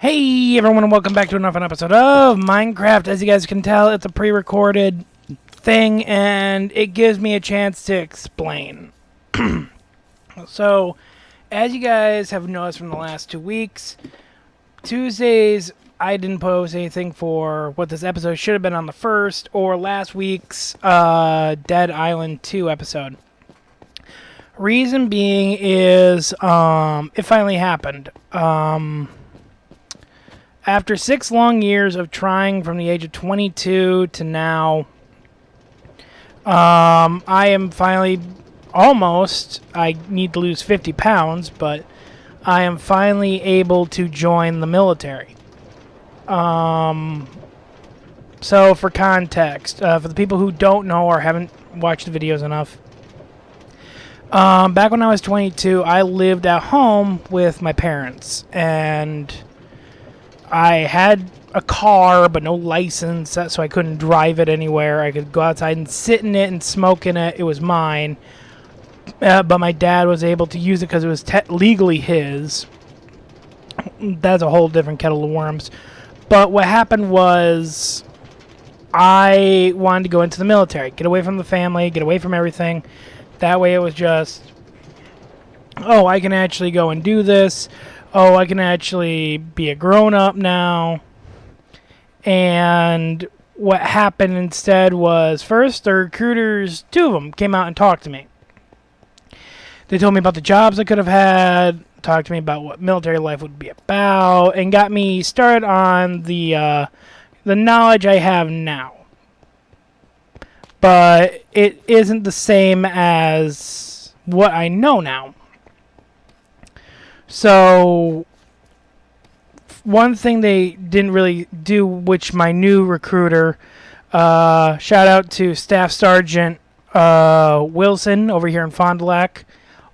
Hey everyone, and welcome back to another episode of Minecraft. As you guys can tell, it's a pre-recorded thing, and it gives me a chance to explain. So, as you guys have noticed from the last 2 weeks, Tuesdays I didn't post anything for what this episode should have been on the first, or last week's Dead Island 2 episode. Reason being is, it finally happened. After 6 long years of trying from the age of 22 to now, I am finally I need to lose 50 pounds, but I am finally able to join the military. So for context, for the people who don't know or haven't watched the videos enough, back when I was 22, I lived at home with my parents, and I had a car, but no license, so I couldn't drive it anywhere. I could go outside and sit in it and smoke in it. It was mine. But my dad was able to use it because it was legally his. That's a whole different kettle of worms. But what happened was I wanted to go into the military. Get away from the family, get away from everything. That way it was just, oh, I can actually go and do this. Oh, I can actually be a grown-up now. And what happened instead was, first, the recruiters, 2 of them, came out and talked to me. They told me about the jobs I could have had, talked to me about what military life would be about, and got me started on the knowledge I have now. But it isn't the same as what I know now. So, one thing they didn't really do, which my new recruiter, shout out to Staff Sergeant Wilson over here in Fond du Lac,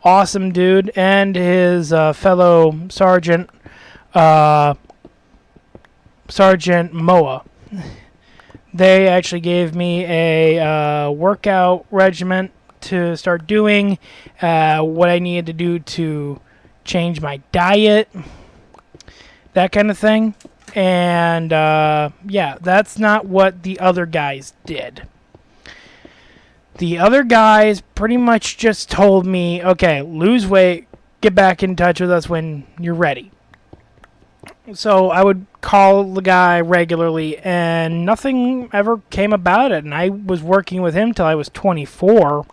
awesome dude, and his fellow sergeant, Sergeant Moa. They actually gave me a workout regimen to start doing, what I needed to do to change my diet, that kind of thing. And yeah, that's not what the other guys did. The other guys pretty much just told me, okay, lose weight, get back in touch with us when you're ready. So I would call the guy regularly, and nothing ever came about it. And I was working with him till I was 24,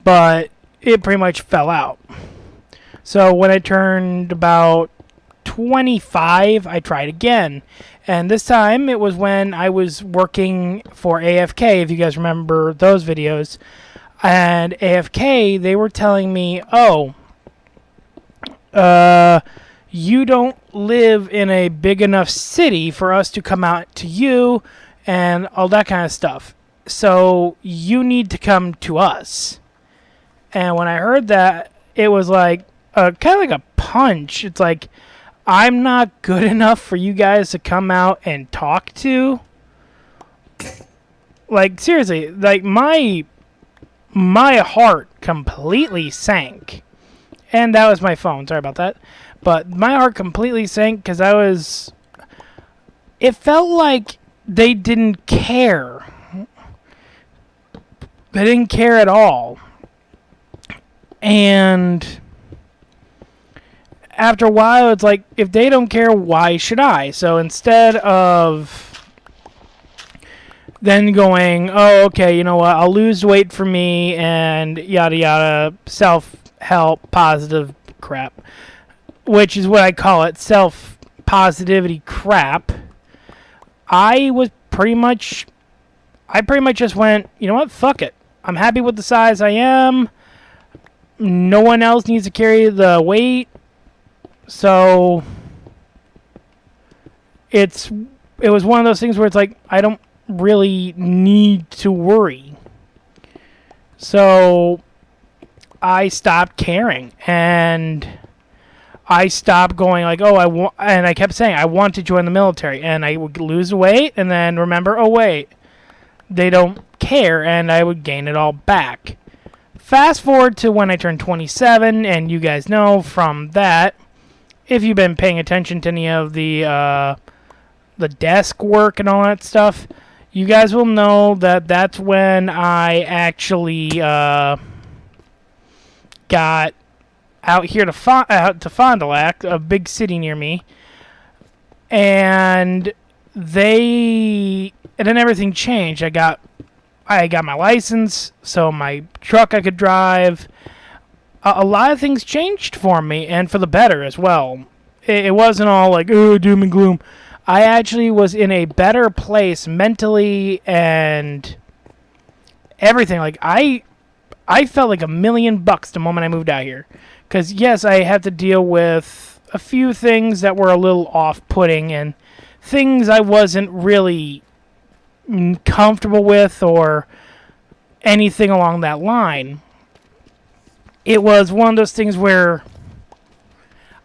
but it pretty much fell out. So when I turned about 25, I tried again. And this time it was when I was working for AFK, if you guys remember those videos. And AFK, they were telling me, oh, you don't live in a big enough city for us to come out to you and all that kind of stuff. So you need to come to us. And when I heard that, it was like, kind of like a punch. It's like, I'm not good enough for you guys to come out and talk to. Like, seriously, like my heart completely sank. And that was my phone, sorry about that. But my heart completely sank because it felt like they didn't care. They didn't care at all. And after a while, it's like, if they don't care, why should I? So instead of then going, oh, okay, you know what, I'll lose weight for me and yada yada, self-help, positive crap, which is what I call it, self-positivity crap, I pretty much just went, you know what, fuck it. I'm happy with the size I am. No one else needs to carry the weight. So it was one of those things where it's like, I don't really need to worry. So I stopped caring, and I stopped going like, oh, and I kept saying I want to join the military, and I would lose weight and then remember, oh wait, they don't care, and I would gain it all back. Fast forward to when I turned 27, and you guys know from that, if you've been paying attention to any of the desk work and all that stuff, you guys will know that that's when I actually got out here to out to Fond du Lac, a big city near me, and then everything changed. I got my license, so my truck I could drive. A lot of things changed for me, and for the better as well. It wasn't all like, oh, doom and gloom. I actually was in a better place mentally and everything. Like, I felt like $1,000,000 the moment I moved out here. Because, yes, I had to deal with a few things that were a little off-putting and things I wasn't really comfortable with or anything along that line. It was one of those things where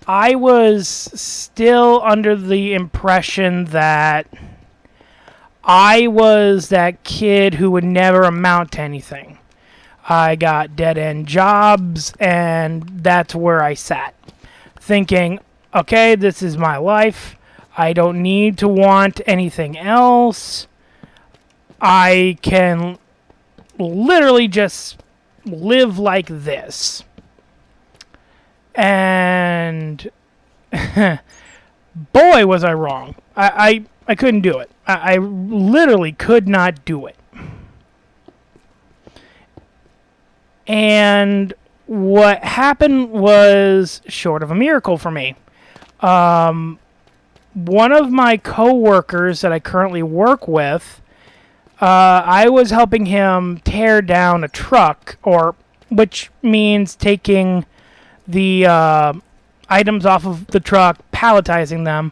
I was still under the impression that I was that kid who would never amount to anything. I got dead-end jobs, and that's where I sat, thinking, okay, this is my life. I don't need to want anything else. I can literally just live like this. And boy, was I wrong. I couldn't do it. I literally could not do it. And what happened was short of a miracle for me. One of my coworkers that I currently work with, I was helping him tear down a truck, which means taking the items off of the truck, palletizing them,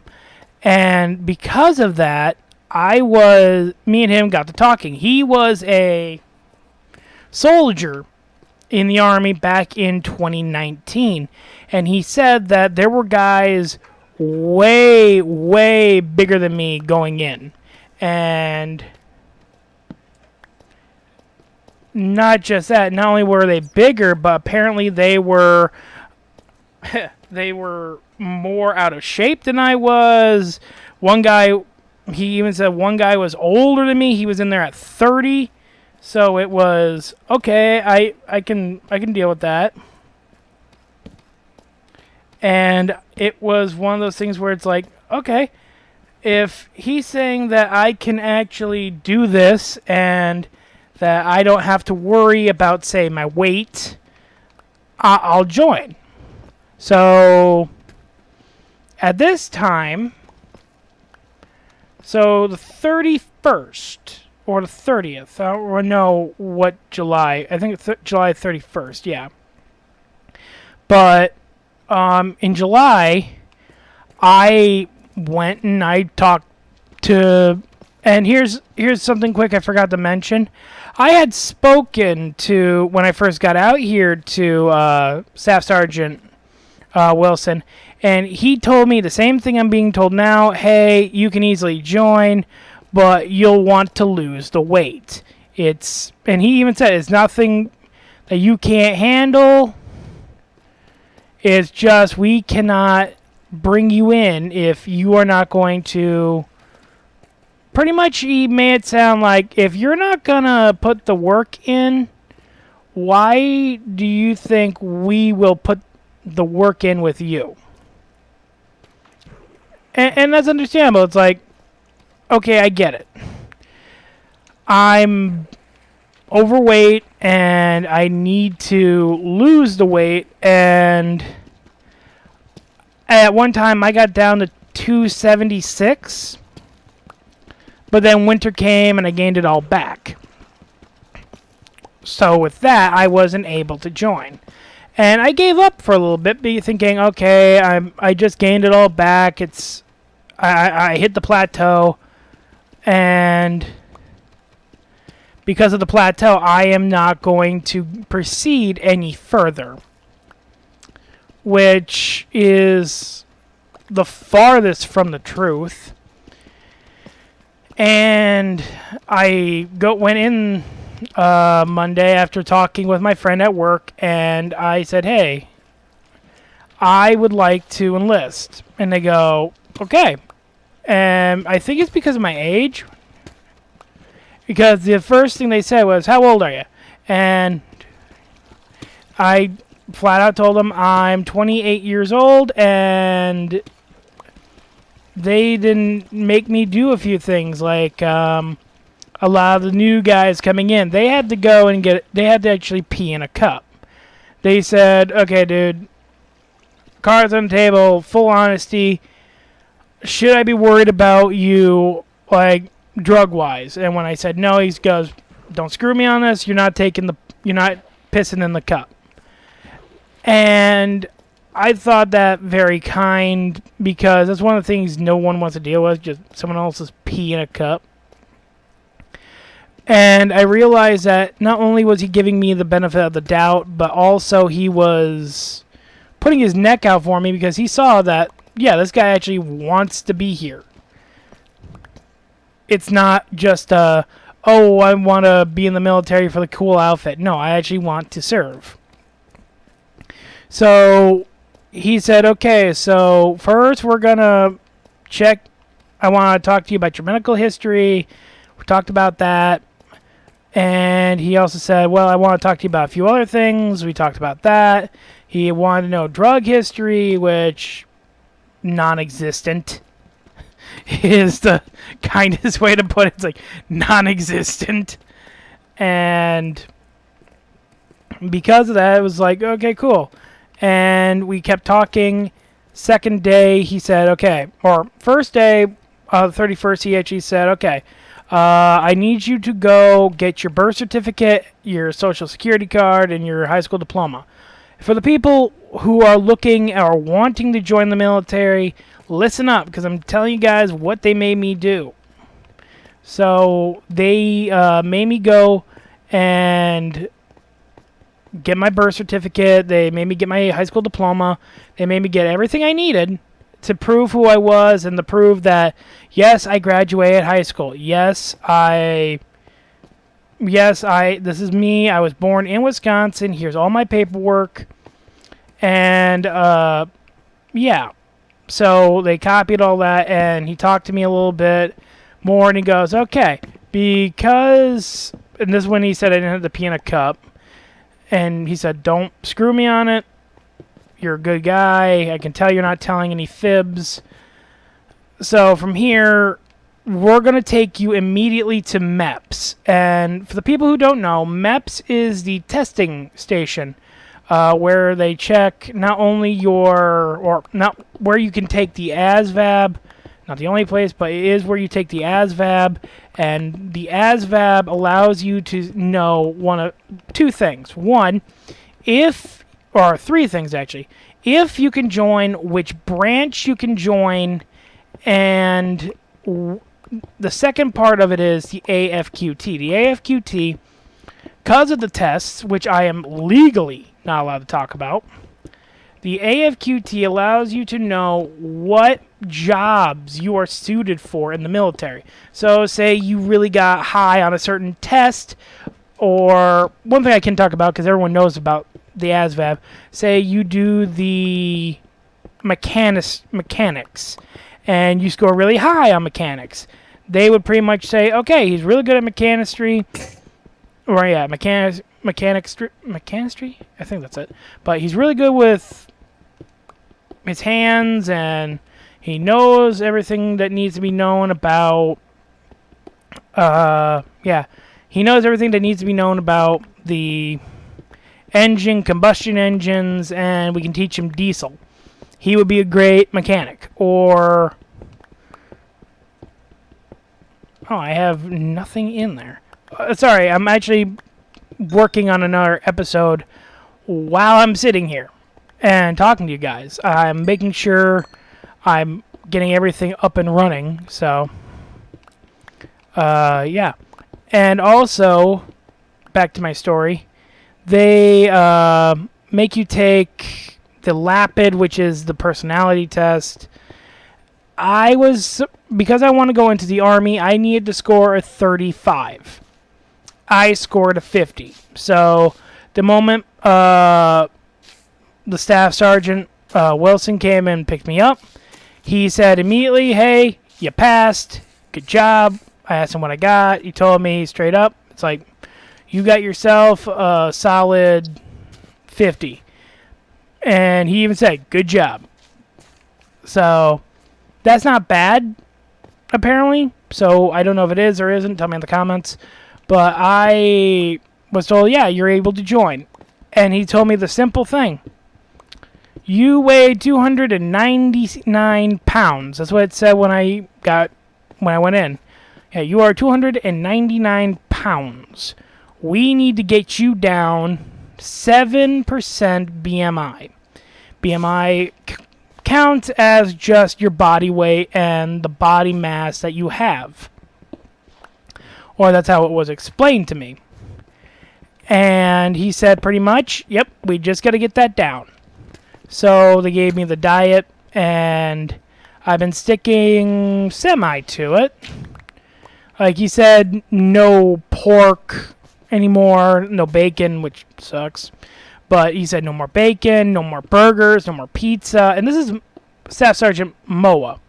and because of that, me and him got to talking. He was a soldier in the Army back in 2019, and he said that there were guys way, way bigger than me going in, and not just that, not only were they bigger, but apparently they were more out of shape than I was. One guy, he even said one guy was older than me. He was in there at 30. So it was, okay, I can deal with that. And it was one of those things where it's like, okay, if he's saying that I can actually do this and that I don't have to worry about, say, my weight, I'll join. So at this time, so the 31st or the 30th, I don't know what July, I think it's July 31st, yeah. But in July, I went and I talked to, and here's something quick I forgot to mention. I had spoken to, when I first got out here, to Staff Sergeant Wilson, and he told me the same thing I'm being told now. Hey, you can easily join, but you'll want to lose the weight. And he even said it's nothing that you can't handle. It's just we cannot bring you in if you are not going to. Pretty much he made it sound like if you're not going to put the work in, why do you think we will put the work in with you? And that's understandable. It's like, okay, I get it. I'm overweight and I need to lose the weight, and at one time I got down to 276, but then winter came and I gained it all back. So with that, I wasn't able to join. And I gave up for a little bit, thinking, okay, I just gained it all back. I hit the plateau, and because of the plateau, I am not going to proceed any further, which is the farthest from the truth. And I went in Monday after talking with my friend at work, and I said, hey, I would like to enlist. And they go, okay. And I think it's because of my age. Because the first thing they said was, how old are you? And I flat out told them I'm 28 years old, and they didn't make me do a few things like a lot of the new guys coming in. They had to go and they had to actually pee in a cup. They said, okay, dude, cards on the table, full honesty. Should I be worried about you, like, drug-wise? And when I said no, he goes, don't screw me on this. You're not pissing in the cup. And I thought that very kind, because that's one of the things no one wants to deal with, just someone else's pee in a cup. And I realized that not only was he giving me the benefit of the doubt, but also he was putting his neck out for me, because he saw that, yeah, this guy actually wants to be here. It's not just oh, I want to be in the military for the cool outfit. No, I actually want to serve. So he said, okay, so first we're going to check. I want to talk to you about your medical history. We talked about that. And he also said, well, I want to talk to you about a few other things. We talked about that. He wanted to know drug history, which non-existent is the kindest way to put it. It's like non-existent. And because of that, it was like, okay, cool. And we kept talking. Second day, he said, okay. Or first day, the 31st, he actually said, okay, I need you to go get your birth certificate, your social security card, and your high school diploma. For the people who are looking or wanting to join the military, listen up, because I'm telling you guys what they made me do. So they made me go and get my birth certificate. They made me get my high school diploma. They made me get everything I needed to prove who I was and to prove that, yes, I graduated high school. Yes, this is me. I was born in Wisconsin. Here's all my paperwork. And, yeah. So they copied all that, and he talked to me a little bit more, and he goes, okay, because, and this is when he said I didn't have to pee in a cup, and he said, don't screw me on it. You're a good guy. I can tell you're not telling any fibs. So from here, we're going to take you immediately to MEPS. And for the people who don't know, MEPS is the testing station where they check not only not where you can take the ASVAB, not the only place, but it is where you take the ASVAB. And the ASVAB allows you to know two things. One, or three things actually. If you can join, which branch you can join, and the second part of it is the AFQT. The AFQT, because of the tests, which I am legally not allowed to talk about, the AFQT allows you to know what jobs you are suited for in the military. So say you really got high on a certain test, or one thing I can talk about because everyone knows about the ASVAB, say you do the mechanics, and you score really high on mechanics. They would pretty much say, okay, he's really good at mechanistry, or yeah, mechanistry, I think that's it. But he's really good with his hands, and he knows everything that needs to be known about, he knows everything that needs to be known about the combustion engines, and we can teach him diesel. He would be a great mechanic. Or, I have nothing in there. Sorry, I'm actually working on another episode while I'm sitting here and talking to you guys. I'm making sure I'm getting everything up and running. So, yeah. And also, back to my story, they make you take the LAPID, which is the personality test. Because I want to go into the Army, I needed to score a 35. I scored a 50. So the moment the staff sergeant Wilson came and picked me up. He said immediately, "Hey, you passed. Good job." I asked him what I got. He told me straight up. It's like, you got yourself a solid 50. And he even said, "Good job." So that's not bad, apparently. So I don't know if it is or isn't. Tell me in the comments. But I was told, yeah, you're able to join. And he told me the simple thing. You weigh 299 pounds. That's what it said when I went in. Yeah, you are 299 pounds. We need to get you down 7% BMI. BMI counts as just your body weight and the body mass that you have. Or that's how it was explained to me. And he said pretty much, yep, we just got to get that down. So they gave me the diet, and I've been sticking semi to it. Like he said, no pork anymore, no bacon, which sucks. But he said no more bacon, no more burgers, no more pizza. And this is Staff Sergeant Moa.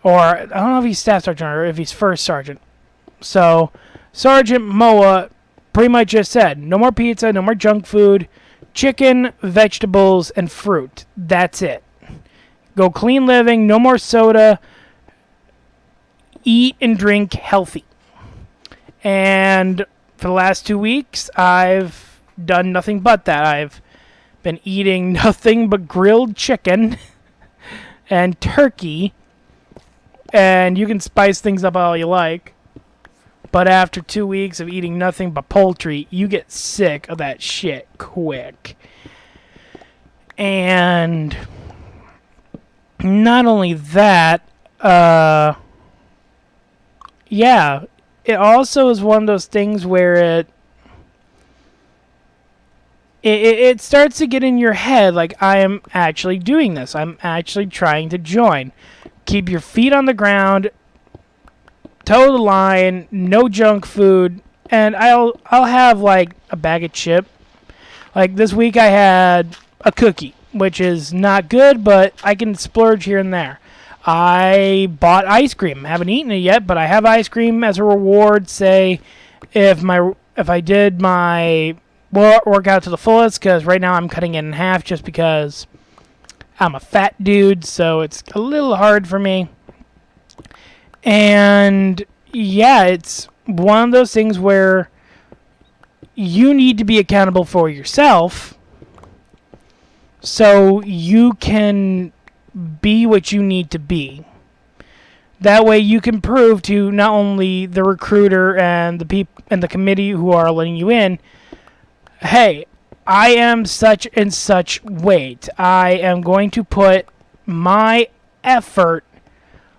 Or, I don't know if he's Staff Sergeant or if he's First Sergeant. So, Sergeant Moa pretty much just said, no more pizza, no more junk food, chicken, vegetables, and fruit. That's it. Go clean living, no more soda. Eat and drink healthy. And for the last 2 weeks, I've done nothing but that. I've been eating nothing but grilled chicken and turkey. And you can spice things up all you like. But after 2 weeks of eating nothing but poultry, you get sick of that shit quick. And not only that, yeah, it also is one of those things where it starts to get in your head like, I am actually doing this. I'm actually trying to join. Keep your feet on the ground. Toe the line, no junk food, and I'll have like a bag of chip. Like this week I had a cookie, which is not good, but I can splurge here and there. I bought ice cream. Haven't eaten it yet, but I have ice cream as a reward. Say if I did my workout to the fullest, because right now I'm cutting it in half just because I'm a fat dude, so it's a little hard for me. And yeah, it's one of those things where you need to be accountable for yourself so you can be what you need to be. That way you can prove to not only the recruiter and the people and the committee who are letting you in, hey, I am such and such weight. I am going to put my effort,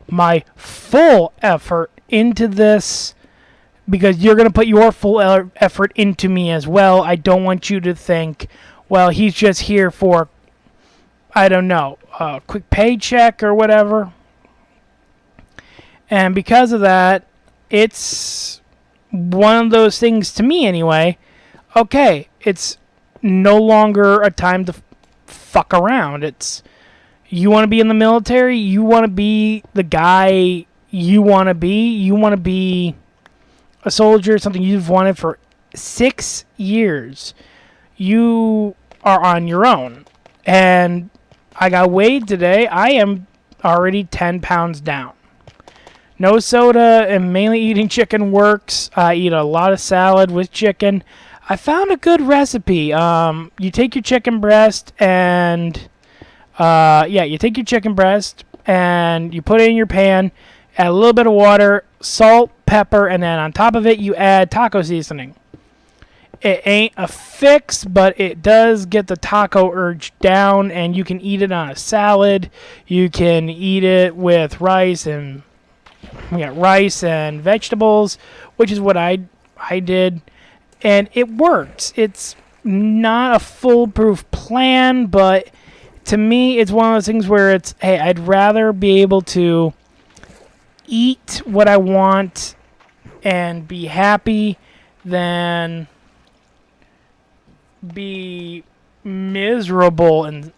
my full effort into this, because you're going to put your full effort into me as well. I don't want you to think, well, he's just here for, I don't know, a quick paycheck or whatever. And because of that, it's one of those things to me anyway. Okay, it's no longer a time to fuck around. It's, you want to be in the military, you want to be the guy you want to be. You want to be a soldier, something you've wanted for 6 years. You are on your own. And I got weighed today. I am already 10 pounds down. No soda and mainly eating chicken works. I eat a lot of salad with chicken. I found a good recipe. You take your chicken breast and you take your chicken breast and you put it in your pan, add a little bit of water, salt, pepper, and then on top of it you add taco seasoning. It ain't a fix, but it does get the taco urge down, and you can eat it on a salad. You can eat it with rice and vegetables, which is what I did, and it works. It's not a foolproof plan, but to me, it's one of those things where it's, hey, I'd rather be able to eat what I want and be happy than be miserable and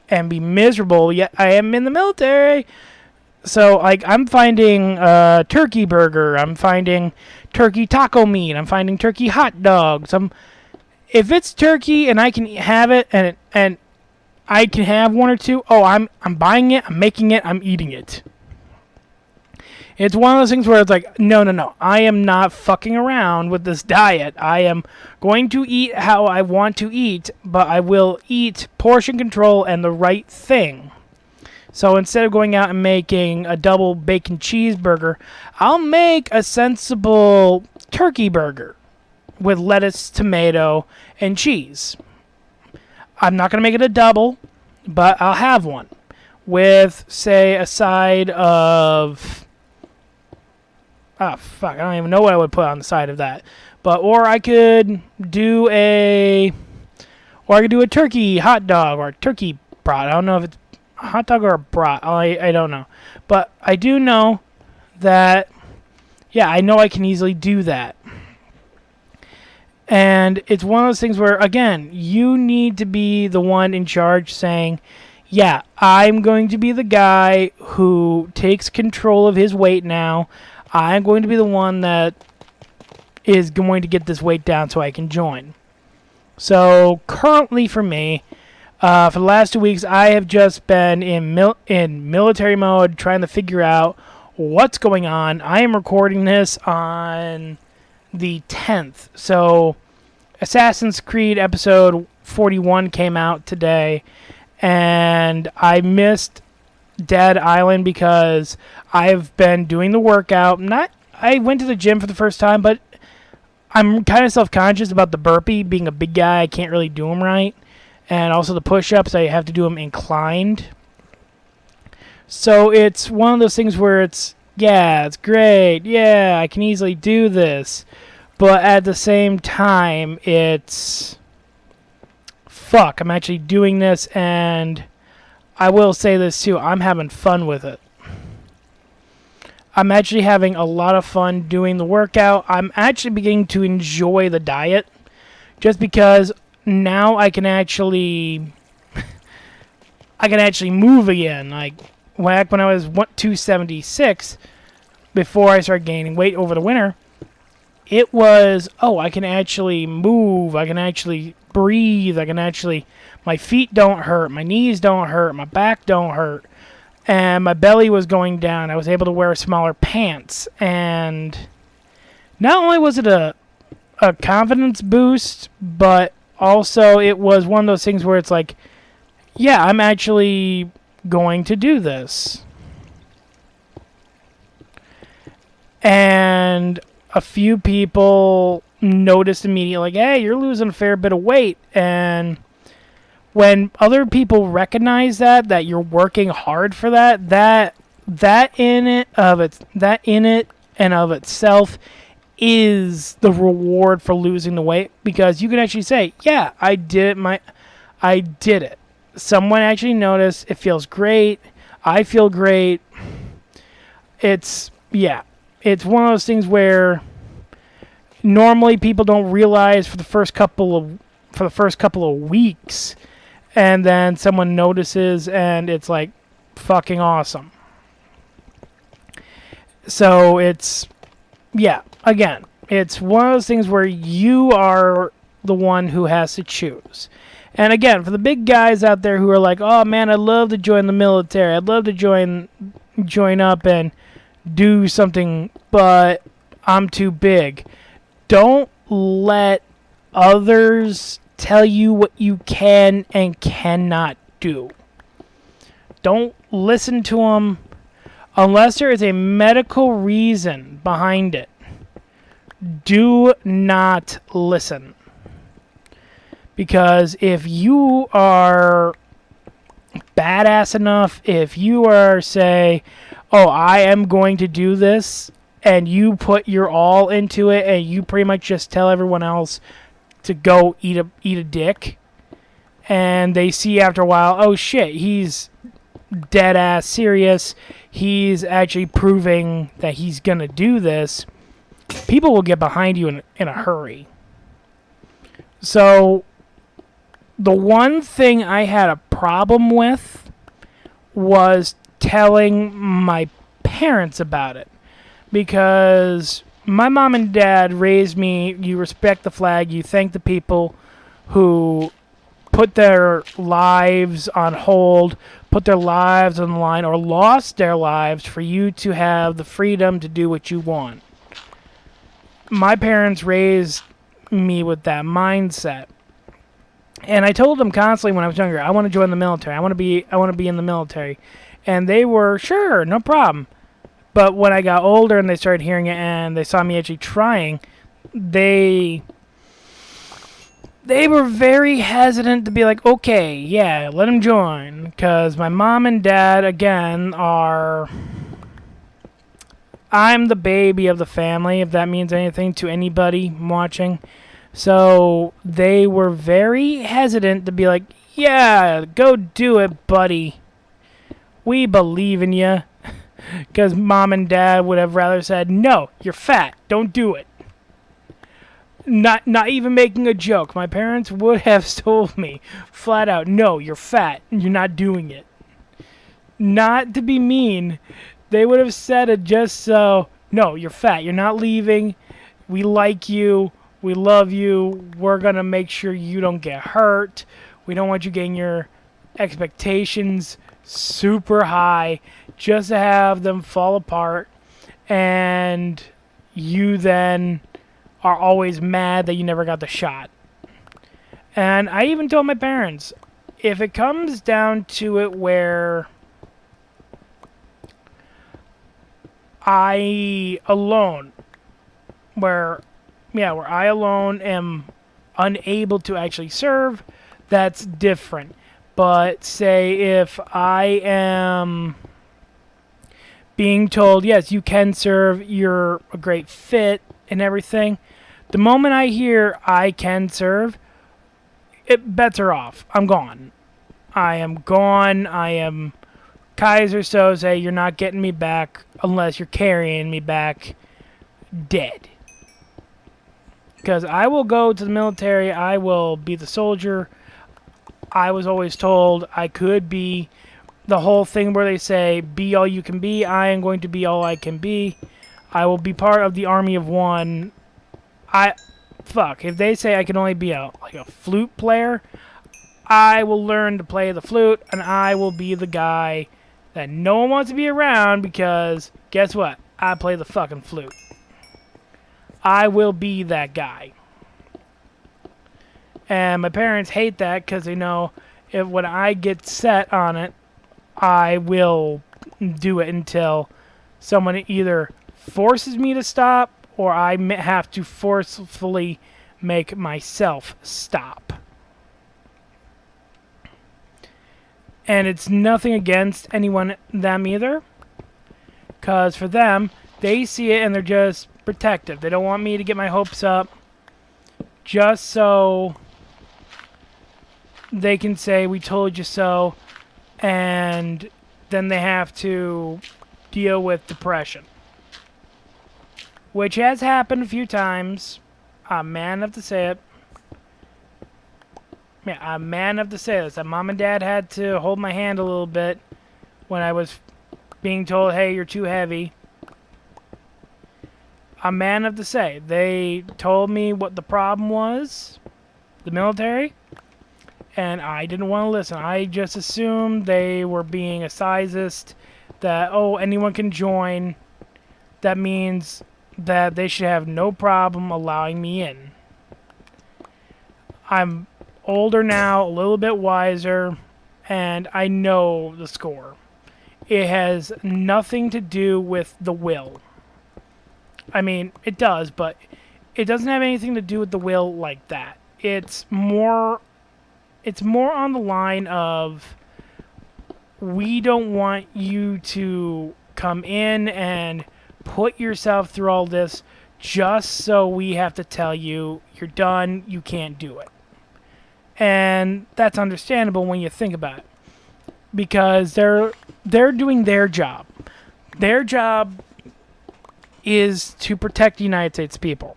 and be miserable, yet I am in the military. So, like, I'm finding turkey burger. I'm finding turkey taco meat. I'm finding turkey hot dogs. If it's turkey and I can have it and I can have one or two, I'm buying it. I'm making it. I'm eating it. It's one of those things where it's like, no. I am not fucking around with this diet. I am going to eat how I want to eat, but I will eat portion control and the right thing. So instead of going out and making a double bacon cheeseburger, I'll make a sensible turkey burger with lettuce, tomato, and cheese. I'm not going to make it a double, but I'll have one with, say, a side of... I don't even know what I would put on the side of that. Or I could do a turkey hot dog or a turkey brat. I don't know if it's a hot dog or a brat. I don't know. But I do know that, I know I can easily do that. And it's one of those things where, again, you need to be the one in charge saying, I'm going to be the guy who takes control of his weight now. I'm going to be the one that is going to get this weight down so I can join. So currently for me, for the last 2 weeks, I have just been in military mode trying to figure out what's going on. I am recording this on the 10th. So Assassin's Creed episode 41 came out today, and I missed Dead Island because I've been doing the workout. I went to the gym for the first time, but I'm kind of self-conscious about the burpee. Being a big guy, I can't really do them right. And also the push-ups, I have to do them inclined. So it's one of those things where it's great. Yeah, I can easily do this. But at the same time, it's... Fuck, I'm actually doing this, and... I will say this too, I'm having fun with it. I'm actually having a lot of fun doing the workout. I'm actually beginning to enjoy the diet just because now I can actually move again. Like back when I was 276 before I started gaining weight over the winter, it was, I can actually move, I can actually breathe, my feet don't hurt, my knees don't hurt, my back don't hurt, and my belly was going down. I was able to wear smaller pants, and not only was it a confidence boost, but also it was one of those things where it's like, I'm actually going to do this. And a few people noticed immediately, like, hey, you're losing a fair bit of weight, and when other people recognize that you're working hard for that in it and of itself is the reward for losing the weight, because you can actually say, I did it. Someone actually noticed. It feels great. I feel great. It's one of those things where normally people don't realize for the first couple of weeks. And then someone notices, and it's like fucking awesome. So it's, again, it's one of those things where you are the one who has to choose. And again, for the big guys out there who are like, oh man, I'd love to join the military. I'd love to join up and do something, but I'm too big. Don't let others tell you what you can and cannot do. Don't listen to them unless there is a medical reason behind it. Do not listen. Because if you are badass enough, if you are, say, I am going to do this, and you put your all into it, and you pretty much just tell everyone else to go eat a dick, and they see after a while, oh shit, he's dead ass serious, he's actually proving that he's gonna do this, people will get behind you in a hurry. So the one thing I had a problem with was telling my parents about it, because my mom and dad raised me, you respect the flag, you thank the people who put their lives on hold, put their lives on the line, or lost their lives for you to have the freedom to do what you want. My parents raised me with that mindset. And I told them constantly when I was younger, I want to join the military. I want to be in the military. And they were, sure, no problem. But when I got older and they started hearing it and they saw me actually trying, they were very hesitant to be like, okay, yeah, let him join. Because my mom and dad, again, I'm the baby of the family, if that means anything to anybody watching. So they were very hesitant to be like, yeah, go do it, buddy. We believe in you. Because mom and dad would have rather said, no, you're fat, don't do it. Not even making a joke. My parents would have told me flat out, no, you're fat, you're not doing it. Not to be mean, they would have said it just so, no, you're fat, you're not leaving, we like you, we love you, we're going to make sure you don't get hurt, we don't want you getting your expectations super high just to have them fall apart, and you then are always mad that you never got the shot. And I even told my parents, if it comes down to it where I alone am unable to actually serve, that's different. But say if I am being told, yes, you can serve, you're a great fit and everything, the moment I hear I can serve, it bets are off. I'm gone. I am gone. I am Kaiser Soze. You're not getting me back unless you're carrying me back dead. Because I will go to the military. I will be the soldier. I was always told I could be the whole thing where they say, be all you can be. I am going to be all I can be. I will be part of the army of one. If they say I can only be a flute player, I will learn to play the flute, and I will be the guy that no one wants to be around because, guess what? I play the fucking flute. I will be that guy. And my parents hate that because they know if when I get set on it, I will do it until someone either forces me to stop or I have to forcefully make myself stop. And it's nothing against them either. Because for them, they see it and they're just protective. They don't want me to get my hopes up just so they can say, we told you so. And then they have to deal with depression. Which has happened a few times. I'm man enough to say it. Yeah, I'm man enough to say this. That mom and dad had to hold my hand a little bit when I was being told, hey, you're too heavy. I'm man enough to say. They told me what the problem was, the military, and I didn't want to listen. I just assumed they were being a sizist, that, oh, anyone can join. That means that they should have no problem allowing me in. I'm older now, a little bit wiser, and I know the score. It has nothing to do with the will. I mean, it does, but it doesn't have anything to do with the will like that. It's more on the line of, we don't want you to come in and put yourself through all this just so we have to tell you you're done, you can't do it. And that's understandable when you think about it. Because they're doing their job. Their job is to protect the United States people.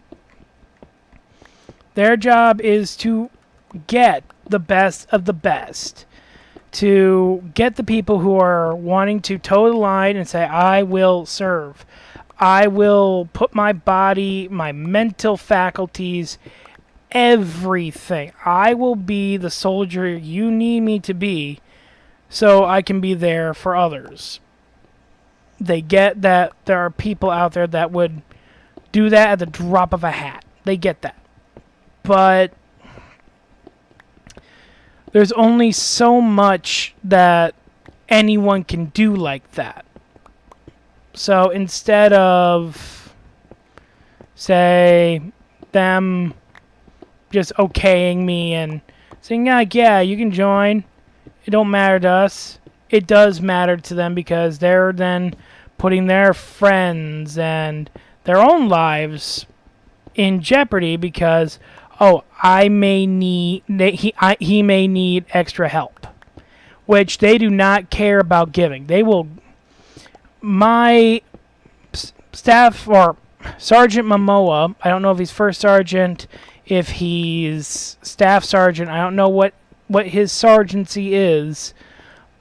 Their job is to get the best of the best. to get the people who are wanting to toe the line and say, I will serve. I will put my body, my mental faculties, everything. I will be the soldier you need me to be so I can be there for others. They get that there are people out there that would do that at the drop of a hat. They get that. But there's only so much that anyone can do like that. So instead of, say, them just okaying me and saying, yeah, you can join, it don't matter to us. It does matter to them because they're then putting their friends and their own lives in jeopardy because, he may need extra help, which they do not care about giving. They will. My staff, or Sergeant Momoa, I don't know if he's first sergeant, if he's staff sergeant, I don't know what his sergeancy is,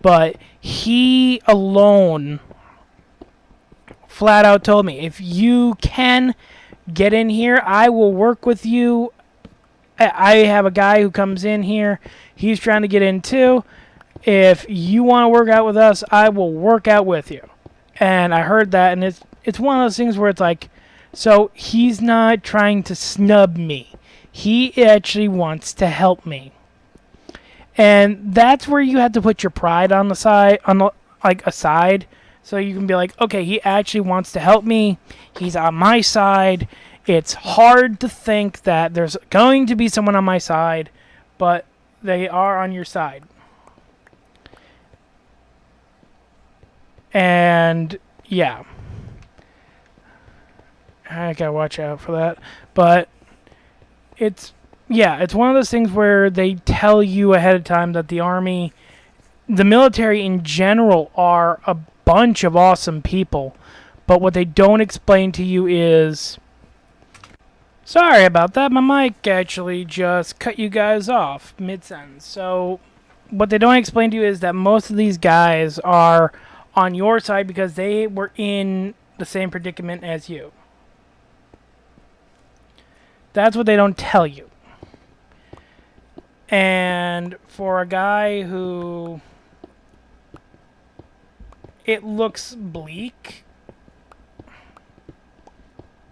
but he alone flat out told me, if you can get in here, I will work with you. I have a guy who comes in here. He's trying to get in too. If you want to work out with us, I will work out with you. And I heard that, and it's one of those things where it's like, so he's not trying to snub me. He actually wants to help me. And that's where you have to put your pride on the side, aside, so you can be like, okay, he actually wants to help me. He's on my side. It's hard to think that there's going to be someone on my side, but they are on your side. And yeah, I gotta watch out for that. But it's one of those things where they tell you ahead of time that the Army, the military in general, are a bunch of awesome people. But what they don't explain to you is, sorry about that, my mic actually just cut you guys off mid-sentence. So what they don't explain to you is that most of these guys are on your side because they were in the same predicament as you. That's what they don't tell you. And for a guy who it looks bleak,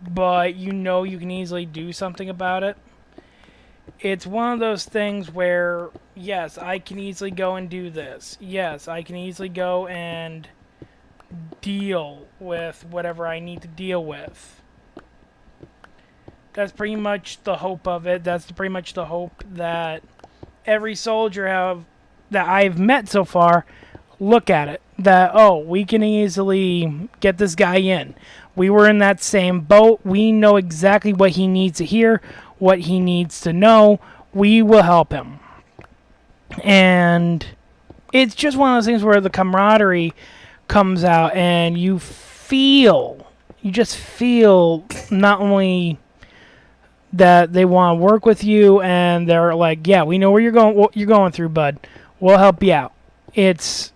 but you know you can easily do something about it, it's one of those things where, yes, I can easily go and do this. Yes, I can easily go and deal with whatever I need to deal with. That's pretty much the hope of it. That's pretty much the hope that every soldier that I've met so far look at it. That, we can easily get this guy in. We were in that same boat. We know exactly what he needs to hear, what he needs to know. We will help him. And it's just one of those things where the camaraderie comes out and you just feel not only that they want to work with you and they're like, yeah, we know where what you're going through, bud. We'll help you out. It's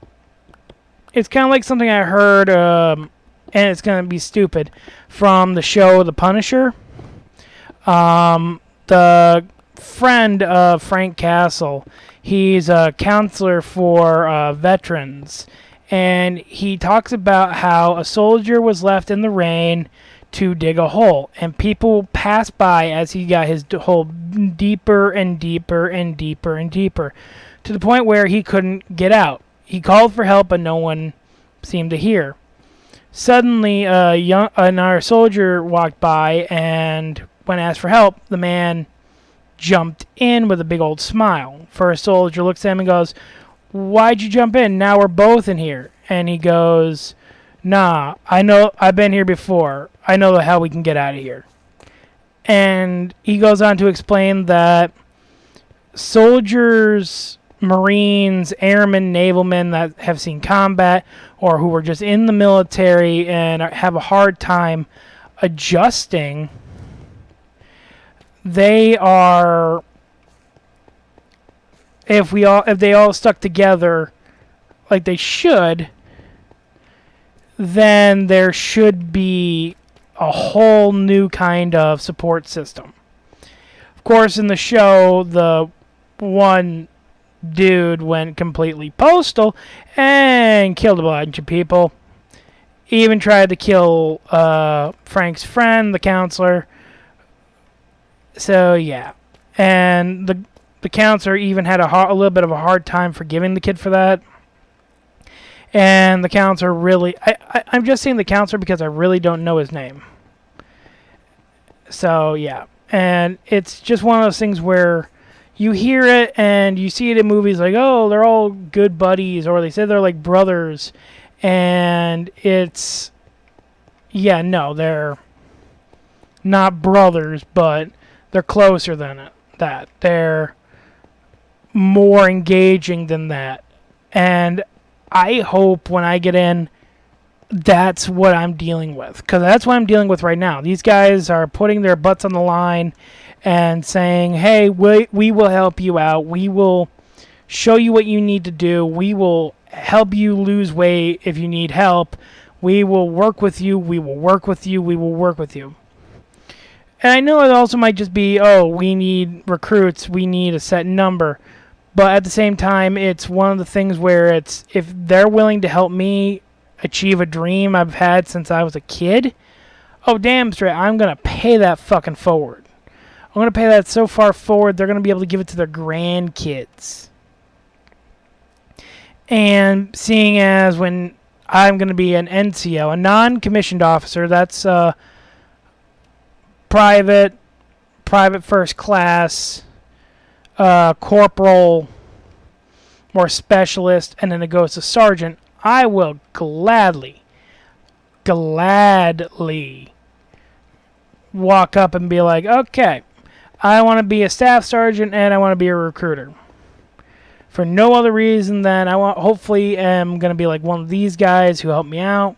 kind of like something I heard, and it's going to be stupid, from the show The Punisher. The friend of Frank Castle, he's a counselor for veterans, and he talks about how a soldier was left in the rain to dig a hole, and people passed by as he got his hole deeper and deeper and deeper and deeper, to the point where he couldn't get out. He called for help, but no one seemed to hear. Suddenly, another soldier walked by, and when asked for help, the man jumped in with a big old smile. First soldier looks at him and goes, "Why'd you jump in? Now we're both in here." And he goes, "Nah, I know, I've been here before. I know how we can get out of here." And he goes on to explain that soldiers, Marines, airmen, navalmen that have seen combat or who were just in the military and have a hard time adjusting, if they all stuck together like they should, then there should be a whole new kind of support system. Of course, in the show, the one dude went completely postal and killed a bunch of people. Even tried to kill Frank's friend, the counselor. So, yeah. And the counselor even had a little bit of a hard time forgiving the kid for that. And the counselor really... I'm just saying the counselor because I really don't know his name. So, yeah. And it's just one of those things where you hear it and you see it in movies like, oh, they're all good buddies, or they say they're like brothers. And it's... Yeah, no, they're not brothers, but they're closer than that. They're more engaging than that. And I hope when I get in, that's what I'm dealing with. Because that's what I'm dealing with right now. These guys are putting their butts on the line and saying, hey, we will help you out. We will show you what you need to do. We will help you lose weight if you need help. We will work with you. We will work with you. We will work with you. And I know it also might just be, oh, we need recruits. We need a set number. But at the same time, it's one of the things where it's, if they're willing to help me achieve a dream I've had since I was a kid, oh, damn straight, I'm going to pay that fucking forward. I'm going to pay that so far forward, they're going to be able to give it to their grandkids. And seeing as when I'm going to be an NCO, a non-commissioned officer, that's private first class, corporal, or specialist, and then it goes to sergeant, I will gladly walk up and be like, okay, I want to be a staff sergeant and I want to be a recruiter. For no other reason than hopefully am going to be like one of these guys who help me out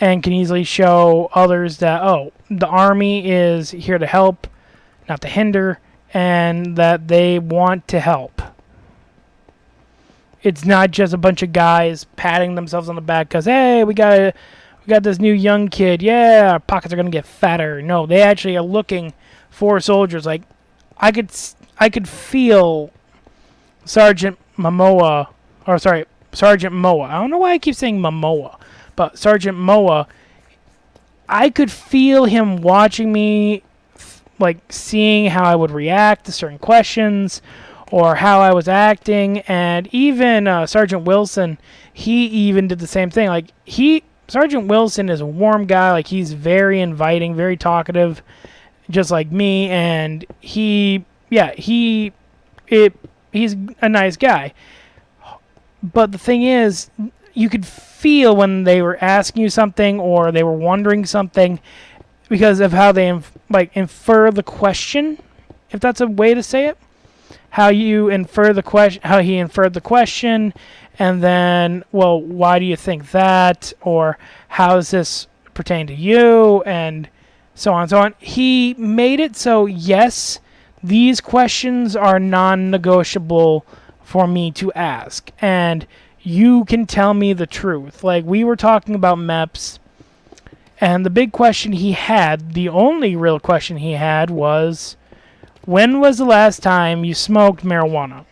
and can easily show others that, oh, the Army is here to help, not to hinder, and that they want to help. It's not just a bunch of guys patting themselves on the back because, hey, we got this new young kid. Yeah, our pockets are going to get fatter. No, they actually are looking for soldiers. Like, I could feel Sergeant Momoa. I don't know why I keep saying Momoa, but Sergeant Moa, I could feel him watching me, like seeing how I would react to certain questions or how I was acting. And even Sergeant Wilson, he even did the same thing. Like, Sergeant Wilson is a warm guy. Like, he's very inviting, very talkative, just like me. And he's a nice guy. But the thing is, you could feel when they were asking you something or they were wondering something because of how they infer the question, if that's a way to say it. How you infer the question, how he inferred the question, and then, well, why do you think that, or how does this pertain to you, and so on and so on. He made it so, yes, these questions are non-negotiable for me to ask, and you can tell me the truth. Like, we were talking about MEPS, and the big question he had, the only real question he had was, when was the last time you smoked marijuana?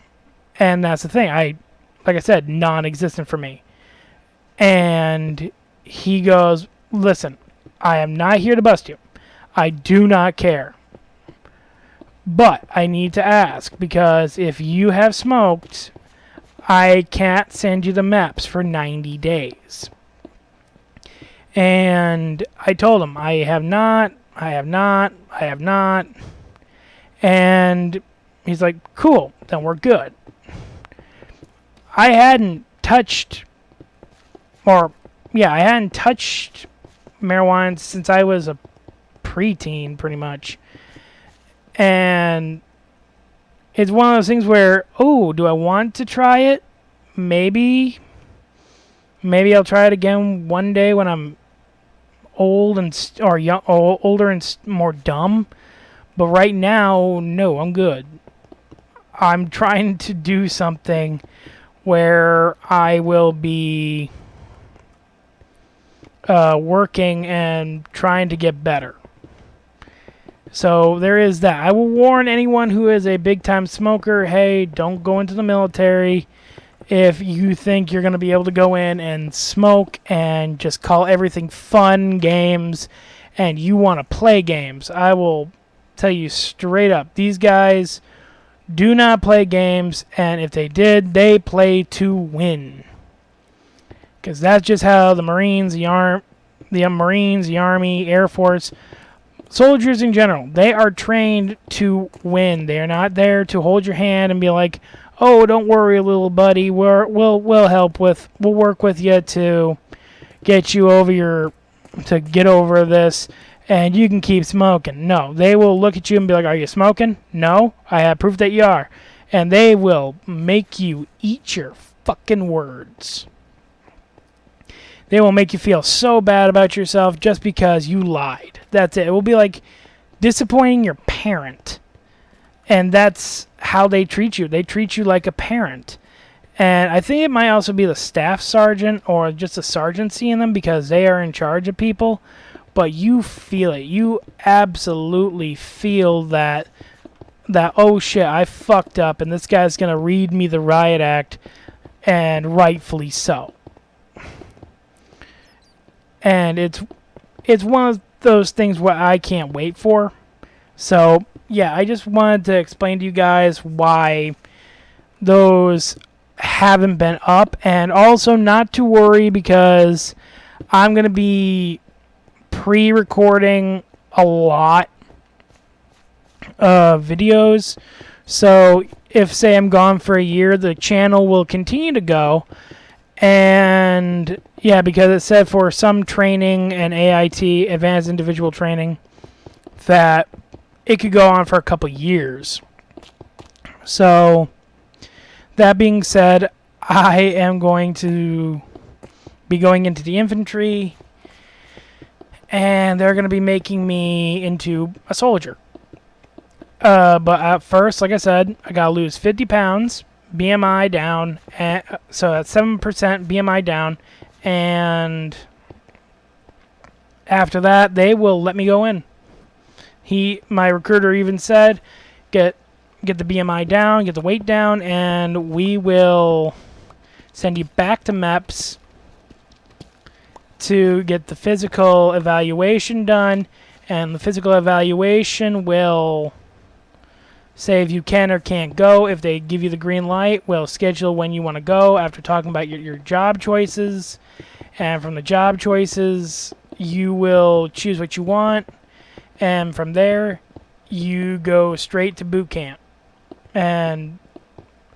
And that's the thing. Like I said, non-existent for me. And he goes, listen, I am not here to bust you. I do not care. But I need to ask, because if you have smoked, I can't send you the MEPS for 90 days. And I told him, I have not. And he's like, cool, then we're good. I hadn't touched marijuana since I was a preteen, pretty much. And it's one of those things where, oh, do I want to try it? Maybe I'll try it again one day when I'm old or young, older and more dumb. But right now, no, I'm good. I'm trying to do something where I will be working and trying to get better. So there is that. I will warn anyone who is a big-time smoker, hey, don't go into the military if you think you're going to be able to go in and smoke and just call everything fun games and you want to play games. I will tell you straight up, these guys do not play games, and if they did, they play to win. Because that's just how the Marines, the Army, Air Force, soldiers in general, they are trained to win. They are not there to hold your hand and be like, "Oh, don't worry, little buddy. We'll work with you to get over this, and you can keep smoking." No, they will look at you and be like, "Are you smoking?" "No, I have proof that you are," and they will make you eat your fucking words. They will make you feel so bad about yourself just because you lied. That's it. It will be like disappointing your parent. And that's how they treat you. They treat you like a parent. And I think it might also be the staff sergeant or just a sergeancy in them because they are in charge of people. But you feel it. You absolutely feel that oh shit, I fucked up and this guy's going to read me the riot act, and rightfully so. And it's one of those things where I can't wait for. So, yeah, I just wanted to explain to you guys why those haven't been up. And also not to worry because I'm going to be pre-recording a lot of videos. So, if, say, I'm gone for a year, the channel will continue to go. And yeah, because it said for some training and AIT, Advanced Individual Training, that it could go on for a couple years. So, that being said, I am going to be going into the infantry, and they're going to be making me into a soldier. But at first, like I said, I got to lose 50 pounds. BMI down, so that's 7% BMI down, and after that, they will let me go in. My recruiter even said, get the BMI down, get the weight down, and we will send you back to MEPS to get the physical evaluation done, and the physical evaluation will say if you can or can't go. If they give you the green light, we'll schedule when you want to go after talking about your job choices. And from the job choices, you will choose what you want. And from there, you go straight to boot camp. And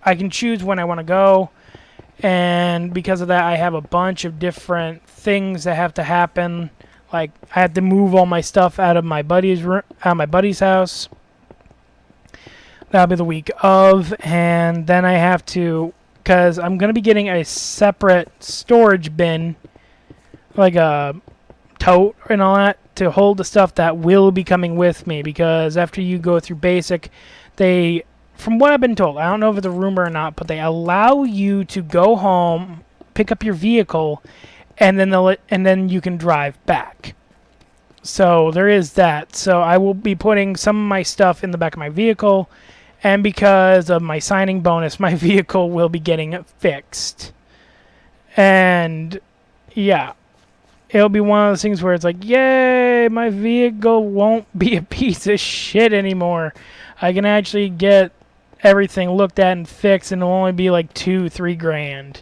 I can choose when I want to go. And because of that, I have a bunch of different things that have to happen. Like, I have to move all my stuff out of my buddy's house. That'll be the week of, and then I have to, because I'm going to be getting a separate storage bin, like a tote and all that, to hold the stuff that will be coming with me, because after you go through basic, from what I've been told, I don't know if it's a rumor or not, but they allow you to go home, pick up your vehicle, and then you can drive back. So there is that. So I will be putting some of my stuff in the back of my vehicle, and because of my signing bonus, my vehicle will be getting fixed. And, yeah. It'll be one of those things where it's like, yay, my vehicle won't be a piece of shit anymore. I can actually get everything looked at and fixed, and it'll only be like $2-3 grand.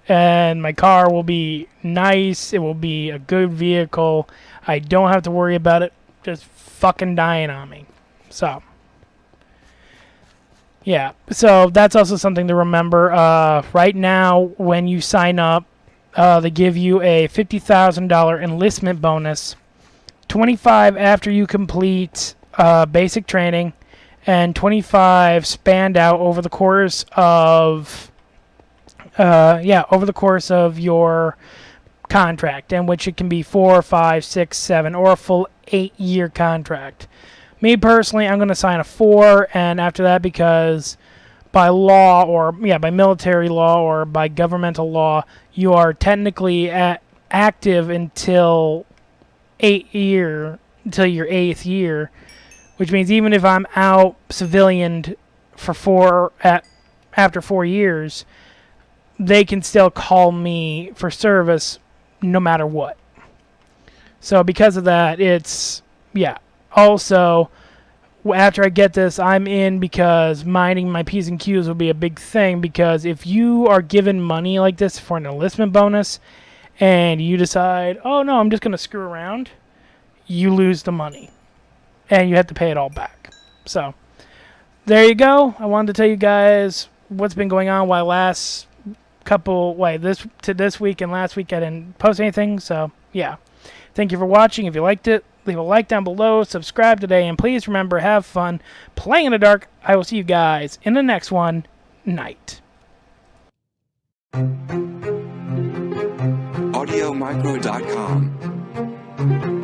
And my car will be nice. It will be a good vehicle. I don't have to worry about it just fucking dying on me. So, yeah, so that's also something to remember. Right now, when you sign up, they give you a $50,000 enlistment bonus, 25 after you complete basic training, and 25 spanned out over the course of your contract, in which it can be 4, 5, 6, 7, or a full 8-year contract. Me personally, I'm going to sign a 4, and after that, because by law, or by military law or by governmental law, you are technically active until your 8th year, which means even if I'm out civilianed for after 4 years, they can still call me for service no matter what. So because of that, it's Also, after I get this, I'm in because minding my P's and Q's will be a big thing, because if you are given money like this for an enlistment bonus and you decide, oh no, I'm just going to screw around, you lose the money and you have to pay it all back. So there you go. I wanted to tell you guys what's been going on this week and last week I didn't post anything. So yeah, thank you for watching. If you liked it, leave a like down below, subscribe today, and please remember, have fun playing in the dark. I will see you guys in the next one. Night. AudioMicro.com